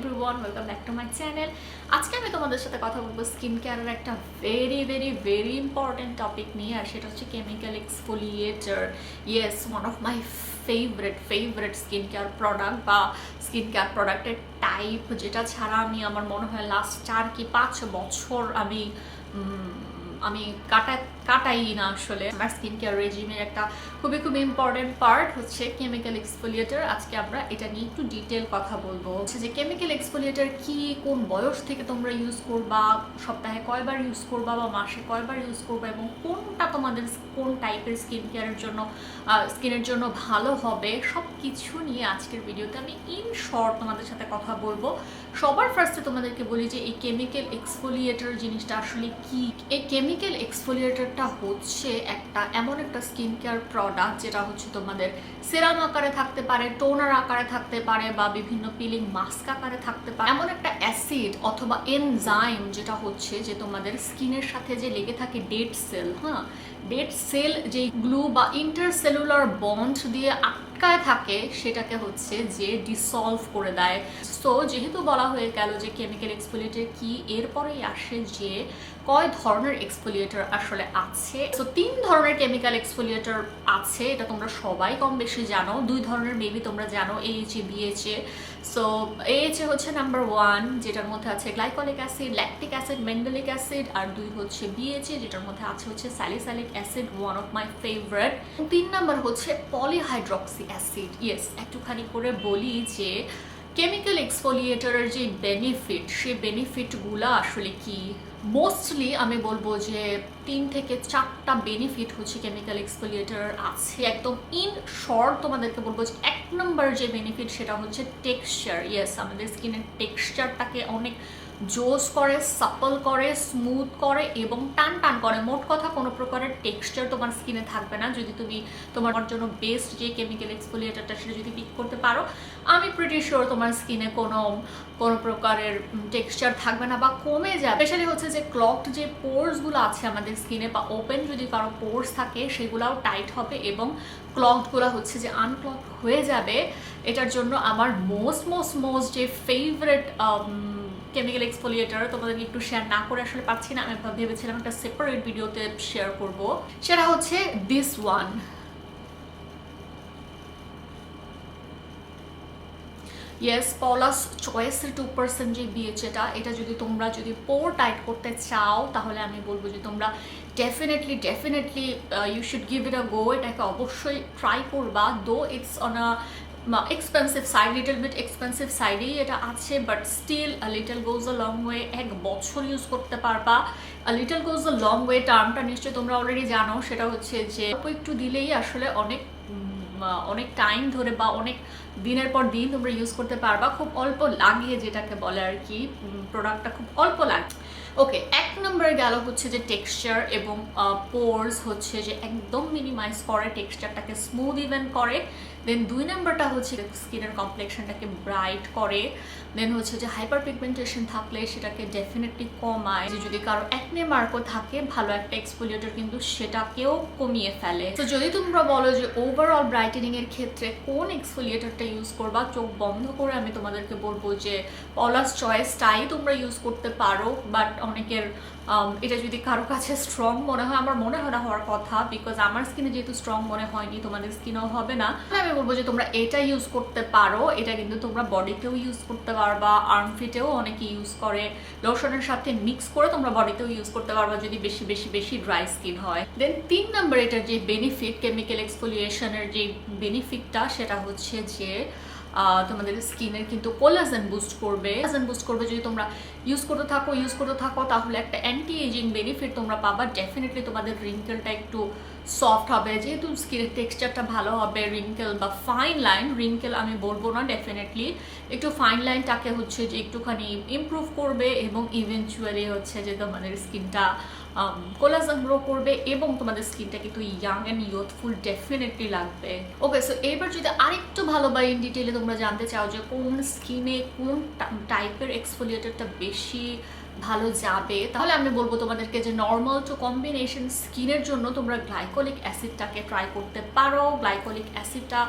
Everyone, welcome back to my channel. আজকে আমি তোমাদের সাথে কথা বলবো স্কিন কেয়ারের একটা ভেরি ইম্পর্টেন্ট টপিক নিয়ে, আর সেটা হচ্ছে chemical exfoliator. Yes, one of my favourite skin care product বা স্কিন কেয়ার প্রোডাক্টের টাইপ, যেটা ছাড়া আমি আমার মনে হয় লাস্ট 4 কি 5 বছর আমি কাটাই না। আসলে আমার স্কিন কেয়ার রেজিমের একটা খুবই ইম্পর্টেন্ট পার্ট হচ্ছে কেমিক্যাল এক্সফোলিয়েটার। আজকে আমরা এটা নিয়ে একটু ডিটেল কথা বলবো যে কেমিক্যাল এক্সফোলিয়েটার কি, কোন বয়স থেকে তোমরা ইউজ করবা, সপ্তাহে কয়বার ইউজ করবা বা মাসে কয়বার ইউজ করবা, এবং কোনটা তোমাদের কোন টাইপের স্কিন কেয়ারের জন্য স্কিনের জন্য ভালো হবে, সব কিছু নিয়ে আজকের ভিডিওতে আমি ইন শর্ট তোমাদের সাথে কথা বলবো। সবার ফার্স্টে তোমাদেরকে বলি যে এই কেমিক্যাল এক্সফোলিয়েটার জিনিসটা আসলে কি। এই কেমিক্যাল এক্সফোলিয়েটারটা হচ্ছে এমন একটা স্কিন কেয়ার প্রোডাক্ট যেটা হচ্ছে তোমাদের সেরাম আকারে থাকতে পারে, টোনার আকারে থাকতে পারে, বা বিভিন্ন পিলিং মাস্ক আকারে থাকতে পারে। এমন একটা অ্যাসিড অথবা এনজাইম যেটা হচ্ছে যে তোমাদের স্কিনের সাথে যে লেগে থাকে ডেড সেল, ডেড সেল যে গ্লু বা ইন্টারসেলুলার বন্ড দিয়ে আটকায় থাকে, সেটাকে হচ্ছে যে ডিসলভ করে দেয়। সো যেহেতু বলা হয়ে গেল যে কেমিক্যাল এক্সফোলিয়েটার কি, এরপরেই আসে যে কয় ধরনের এক্সফোলিয়েটার আসলে আছে। সো 3 ধরনের কেমিক্যাল এক্সফোলিয়েটার আছে, এটা তোমরা সবাই কম বেশি জানো। 2 ধরনের মেবি তোমরা জানো, AHA BHA। সো AHA হচ্ছে নাম্বার 1, যেটার মধ্যে আছে glycolic acid, lactic acid, mandelic acid, আর 2 হচ্ছে BHA, যেটার মধ্যে আছে হচ্ছে salicylic acid, one of my favourite. 3 number হচ্ছে পলিহাইড্রক্সি অ্যাসিড। ইয়েস, একটুখানি করে বলি যে কেমিক্যাল এক্সফোলিয়েটারের যে বেনিফিট, সেই বেনিফিটগুলো আসলে কি। মোস্টলি আমি বলবো যে 3 থেকে 4টা বেনিফিট হচ্ছে কেমিক্যাল এক্সফোলিয়েটার আছে। একদম ইন শর্ট তোমাদেরকে বলবো যে 1 নম্বর যে বেনিফিট সেটা হচ্ছে টেক্সচার। ইয়েস, আমাদের স্কিনের টেক্সচারটাকে অনেক জোস করে, সাপল করে, স্মুথ করে এবং টান করে। মোট কথা কোনো প্রকারের টেক্সচার তোমার স্কিনে থাকবে না যদি তুমি তোমার জন্য বেস্ট যে কেমিক্যাল এক্সফোলিয়েটারটা সেটা যদি পিক করতে পারো। আমি প্রিটি শিওর তোমার স্কিনে কোনো প্রকারের টেক্সচার থাকবে না বা কমে যাবে। স্পেশালি হচ্ছে যে ক্লগড যে পোর্সগুলো আছে আমাদের স্কিনে, বা ওপেন যদি কারো পোর্স থাকে সেগুলোও টাইট হবে, এবং ক্লগডগুলো হচ্ছে যে আনক্লগ হয়ে যাবে। এটার জন্য আমার মোস্ট যে ফেভারিট কেমিক্যাল এক্সফোলিয়েটার তোমাদেরকে একটু শেয়ার না করে আসলে পাচ্ছি না, আমি ভেবেছিলাম একটা সেপারেট ভিডিওতে শেয়ার করব। সেটা হচ্ছে দিস ওয়ান। ইয়েস, পলাস চয়েসের 2% যে BHAটা, এটা যদি তোমরা পোর টাইট করতে চাও তাহলে আমি বলবো যে তোমরা definitely you should give it a go. এটাকে অবশ্যই ট্রাই করবা। Though it's on a expensive side, little bit expensive সাইডেই এটা আছে, but still a little goes a long way. 1 বছর ইউজ করতে পারবা। A little goes a long way টার্মটা নিশ্চয়ই তোমরা অলরেডি জানো। সেটা হচ্ছে যে একটু দিলেই আসলে অনেক টাইম ধরে বা অনেক দিনের পর দিন তোমরা ইউজ করতে পারবা, খুব অল্প লাগিয়ে, যেটাকে বলে আর কি। প্রোডাক্টটা খুব অল্প লাগে। ওকে, 1 নম্বরে গেল হচ্ছে যে টেক্সচার এবং পোর্স হচ্ছে যে একদম মিনিমাইজ করে, টেক্সচারটাকে স্মুথ ইভেন করে। দেন 2 নম্বরটা হচ্ছে স্কিনের কমপ্লেকশনটাকে ব্রাইট করে। দেন হচ্ছে যে হাইপার পিগমেন্টেশন থাকলে সেটাকে ডেফিনেটলি কমায়। যে যদি কারো অ্যাকনে মার্কও থাকে, ভালো একটা এক্সফোলিয়েটার কিন্তু সেটাকেও কমিয়ে ফেলে। তো যদি তোমরা বলো যে ওভারঅল ব্রাইটেনিং এর ক্ষেত্রে কোন এক্সফোলিয়েটারটা ইউজ করবা, চোখ বন্ধ করে আমি তোমাদেরকে বলবো যে পলাস চয়েসটাই তোমরা ইউজ করতে পারো। বাট অনেকের এটা যদি কারো কাছে স্ট্রং মনে হয়, আমার মনে হয় না হওয়ার কথা, বিকজ আমার স্কিনে যেহেতু স্ট্রং মনে হয়নি, তোমাদের স্কিনেও হবে না। আমি বলবো যে তোমরা এটা ইউজ করতে পারো। এটা কিন্তু তোমরা বডিতেও ইউজ করতে পারবা, আর্মফিটেও অনেকে ইউজ করে, লোশনের সাথে মিক্স করে তোমরা বডিতেও ইউজ করতে পারবা যদি বেশি ড্রাই স্কিন হয়। দেন 3 নম্বর এটার যে বেনিফিট, কেমিক্যাল এক্সফোলিয়েশনের যে বেনিফিটটা, সেটা হচ্ছে যে তোমাদের স্কিনের কিন্তু কোলাজেন বুস্ট করবে। যদি তোমরা ইউজ করতে থাকো তাহলে একটা অ্যান্টি এজিং বেনিফিট তোমরা পাবা। ডেফিনেটলি তোমাদের রিঙ্কেলটা একটু সফট হবে, যেহেতু স্কিনের টেক্সচারটা ভালো হবে। রিঙ্কেল বা ফাইন লাইন, রিঙ্কেল আমি বলবো না, ডেফিনেটলি একটু ফাইন লাইনটাকে হচ্ছে যে একটুখানি ইমপ্রুভ করবে, এবং ইভেনচুয়ালি হচ্ছে যে তোমাদের স্কিনটা কোলাজেন গ্রো করবে, এবং তোমাদের স্কিনটা কিন্তু ইয়াং অ্যান্ড ইউথফুল ডেফিনেটলি লাগবে। ওকে, সো এবার যদি আরেকটু ভালো বা ইন ডিটেইলে তোমরা জানতে চাও যে কোন স্কিনে কোন টাইপের এক্সফোলিয়েটারটা বেশি ভালো যাবে, তাহলে আমি বলবো তোমাদেরকে যে নর্মাল টু কম্বিনেশন স্কিনের জন্য তোমরা গ্লাইকলিক অ্যাসিডটাকে ট্রাই করতে পারো। গ্লাইকলিক অ্যাসিডটা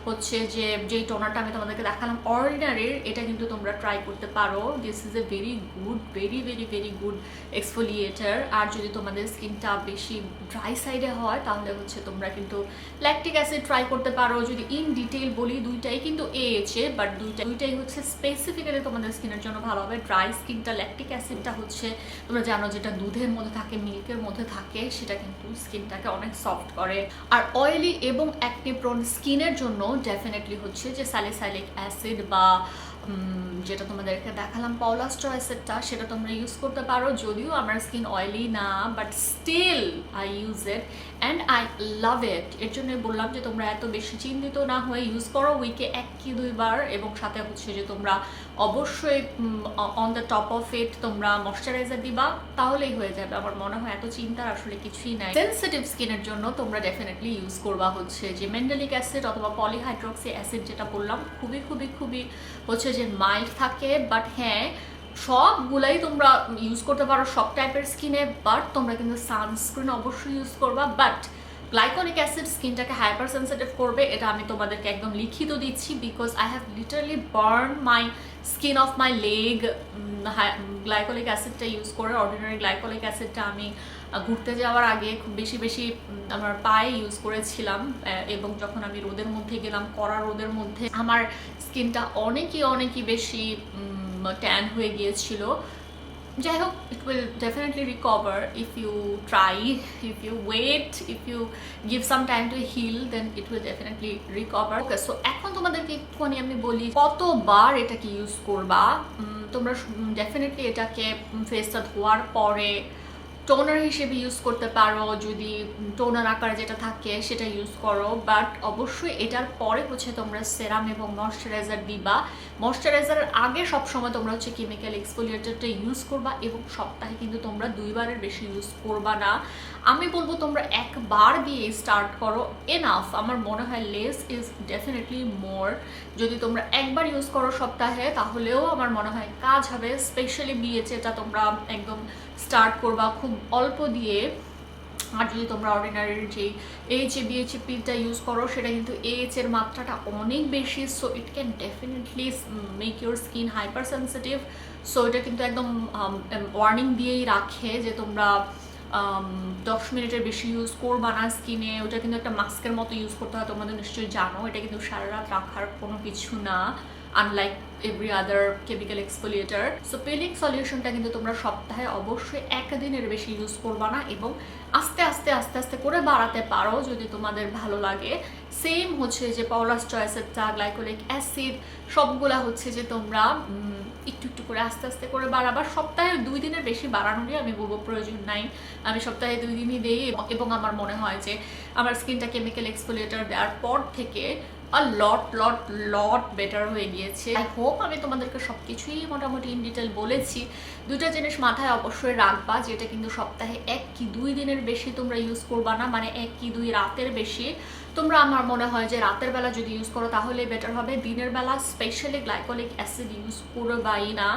হচ্ছে যে যেই টোনারটা আমি তোমাদেরকে দেখালাম অর্ডিনারির, এটা কিন্তু তোমরা ট্রাই করতে পারো। This is a very good, very very very good exfoliator. আর যদি তোমাদের স্কিনটা বেশি ড্রাই সাইডে হয় তাহলে হচ্ছে তোমরা কিন্তু ল্যাকটিক অ্যাসিড ট্রাই করতে পারো। যদি ইন ডিটেইল বলি, দুইটাই কিন্তু এএচএ, বাট দুইটাই হচ্ছে স্পেসিফিক্যালি তোমাদের স্কিনের জন্য ভালো হবে। ড্রাই স্কিনটা ল্যাকটিক অ্যাসিডটা হচ্ছে তোমরা জানো যেটা দুধের মধ্যে থাকে, মিল্কের মধ্যে থাকে, সেটা কিন্তু স্কিনটাকে অনেক সফট করে। আর অয়েলি এবং অ্যাকনে প্রোন স্কিনের জন্য ডেফিনেটলি হচ্ছে যে স্যালিসাইলিক অ্যাসিড বা যেটা তোমাদেরকে দেখালাম পাওলাস চয়েসেরটা, সেটা তোমরা ইউজ করতে পারো। যদিও আমার স্কিন অয়েলি না, but still I use it and I love it. এর জন্য বললাম যে তোমরা এত বেশি চিন্তিত না হয়ে ইউজ করো, উইকে 1 কি 2 বার। এবং সাথে হচ্ছে যে তোমরা অবশ্যই on the top of it তোমরা ময়শ্চারাইজার দিবা, তাহলেই হয়ে যাবে। আমার মনে হয় এত চিন্তার আসলে কিছুই নাই। সেনসিটিভ স্কিনের জন্য তোমরা ডেফিনেটলি ইউজ করবা হচ্ছে যে মেন্ডেলিক অ্যাসিড অথবা পলিহাইড্রক্সি অ্যাসিড, যেটা বললাম খুবই খুবই খুবই হচ্ছে যে মাইল্ড থাকে। বাট হ্যাঁ, সবগুলাই তোমরা ইউজ করতে পারো সব টাইপের স্কিনে, বাট তোমরা কিন্তু সানস্ক্রিন অবশ্যই ইউজ করবা। বাট গ্লাইকোলিক অ্যাসিড স্কিনটাকে হাইপার সেন্সিটিভ করবে, এটা আমি তোমাদেরকে একদম লিখিত দিচ্ছি, because I have literally burn my skin off my leg glycolic অ্যাসিডটা ইউজ করে। অর্ডিনারি গ্লাইকোলিক অ্যাসিডটা আমি ঘুরতে যাওয়ার আগে খুব বেশি বেশি আমার পায়ে ইউজ করেছিলাম, এবং যখন আমি রোদের মধ্যে গেলাম, কড়া রোদের মধ্যে, আমার স্কিনটা অনেকই বেশি ট্যান হয়ে গিয়েছিল। যাই হোক, it will definitely recover if you try, if you wait, if you give some time to heal, then it will definitely recover. Okay, so এখন তোমাদেরকে একটুখানি আমি বলি কতবার এটাকে ইউজ করবা। তোমরা ডেফিনেটলি এটাকে ফেসটা ধোয়ার পরে টোনার হিসেবে ইউজ করতে পারো, যদি টোনার আকারে যেটা থাকে সেটা ইউজ করো। বাট অবশ্যই এটার পরে হচ্ছে তোমরা সেরাম এবং ময়শ্চারাইজার দিবা। ময়শ্চারাইজারের আগে সবসময় তোমরা হচ্ছে কেমিক্যাল এক্সফোলিয়েটরটা ইউজ করবা, এবং সপ্তাহে কিন্তু তোমরা 2 বারের বেশি ইউজ করবা না। আমি বলবো তোমরা একবার দিয়ে স্টার্ট করো, এনাফ। আমার মনে হয় লেস ইজ ডেফিনেটলি মোর। যদি তোমরা একবার ইউজ করো সপ্তাহে, তাহলেও আমার মনে হয় কাজ হবে। স্পেশালি বিএচএটা তোমরা একদম স্টার্ট করবা খুব অল্প দিয়ে। আর যদি তোমরা অর্ডিনারির যে এইচএ বিএচএপিটা ইউজ করো, সেটা কিন্তু এইচ এর মাত্রাটা অনেক বেশি, so it can definitely make your skin hyper sensitive. So এটা কিন্তু একদম ওয়ার্নিং দিয়েই রাখে যে তোমরা 10 মিনিটের বেশি ইউজ করবা না স্কিনে। ওটা কিন্তু একটা মাস্কের মতো ইউজ করতে হয়, তোমাদের নিশ্চয়ই জানো। এটা কিন্তু সারা রাত রাখার কোনো কিছু না, unlike every other chemical exfoliator. So peeling সলিউশনটা কিন্তু তোমরা সপ্তাহে অবশ্যই 1 দিনের বেশি ইউজ করবা না, এবং আস্তে আস্তে আস্তে আস্তে করে বাড়াতে পারো যদি তোমাদের ভালো লাগে। সেম হচ্ছে যে পাওলাস চয়েসেরটা, গ্লাইকোলিক অ্যাসিড, সবগুলা হচ্ছে যে তোমরা একটু একটু করে আস্তে আস্তে করে বাড়াবার। সপ্তাহে 2 দিনের বেশি বাড়ানোরই আমি বলবো প্রয়োজন নাই। আমি সপ্তাহে 2 দিনই দিই, এবং আমার মনে হয় যে আমার স্কিনটা কেমিক্যাল এক্সফোলিয়েটার দেওয়ার পর থেকে লট বেটার হয়ে গিয়েছে। আই হোপ আমি তোমাদেরকে সব কিছুই মোটামুটি ইন ডিটেল বলেছি। 2টা জিনিস মাথায় অবশ্যই রাখবা, যেটা কিন্তু সপ্তাহে 1 কি 2 দিনের বেশি তোমরা ইউজ করবা না, মানে 1 কি 2 রাতের বেশি। তোমরা, আমার মনে হয় যে রাতের বেলা যদি ইউজ করো তাহলে বেটার হবে। দিনের বেলা স্পেশালি গ্লাইকোলিক অ্যাসিড ইউজ করবাই না।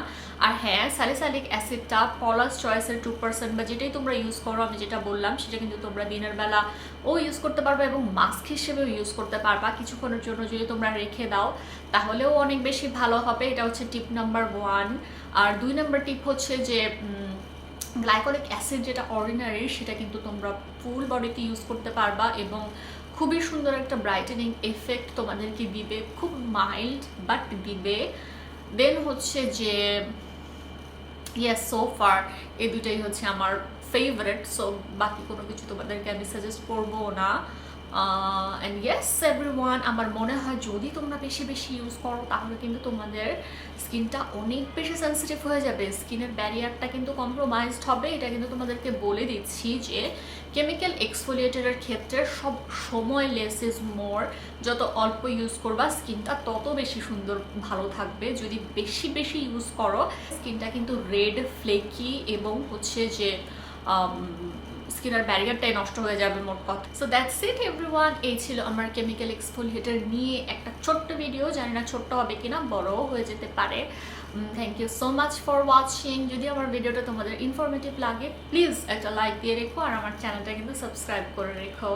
আর হ্যাঁ, স্যালিসাইলিক অ্যাসিডটা পলাস চয়েসের 2% বা যেটাই তোমরা ইউজ করো, আমি যেটা বললাম সেটা কিন্তু তোমরা দিনের বেলা ইউজ করতে পারবা, এবং মাস্ক হিসেবেও ইউজ করতে পারবা কিছুক্ষণের জন্য। যদি তোমরা রেখে দাও তাহলেও অনেক বেশি ভালো হবে। এটা হচ্ছে টিপ নাম্বার 1। আর 2 নম্বর টিপ হচ্ছে যে গ্লাইকোলিক অ্যাসিড যেটা অর্ডিনারি, সেটা কিন্তু তোমরা ফুল বডিতে ইউজ করতে পারবা, এবং খুবই সুন্দর একটা ব্রাইটেনিং এফেক্ট তোমাদেরকে দিবে, খুব মাইল্ড বাট দিবে। দেন হচ্ছে যে ইয়েস, সো ফার এই দুটাই হচ্ছে আমার ফেভারিট। সো বাকি কোনো কিছু তোমাদেরকে আমি সাজেস্ট করবো না। অ্যান্ড ইয়েস এভরিওয়ান, আমার মনে হয় যদি তোমরা বেশি বেশি ইউজ করো তাহলে কিন্তু তোমাদের স্কিনটা অনেক বেশি সেন্সিটিভ হয়ে যাবে, স্কিনের ব্যারিয়ারটা কিন্তু কম্প্রোমাইজড হবে। এটা কিন্তু তোমাদেরকে বলে দিচ্ছি যে কেমিক্যাল এক্সফোলিয়েটরের ক্ষেত্রে সব সময় লেস ইজ মোর। যত অল্প ইউজ করবা স্কিনটা তত বেশি সুন্দর ভালো থাকবে। যদি বেশি বেশি ইউজ করো স্কিনটা কিন্তু রেড, ফ্লেকি, এবং হচ্ছে যে স্কিনের ব্যারিয়ারটাই নষ্ট হয়ে যাবে মোট কথা। সো দ্যাটস ইট এভরিওয়ান, এই ছিল আমার কেমিক্যাল এক্সফোলিয়েটর নিয়ে একটা ছোট্ট ভিডিও। জানি না ছোট্ট হবে কিনা, বড়ও হয়ে যেতে পারে। Thank you so much for watching. যদি আমার ভিডিওটা তোমাদের ইনফরমেটিভ লাগে প্লিজ একটা লাইক দিয়ে রেখো, আর আমার চ্যানেলটা কিন্তু সাবস্ক্রাইব করে রেখো।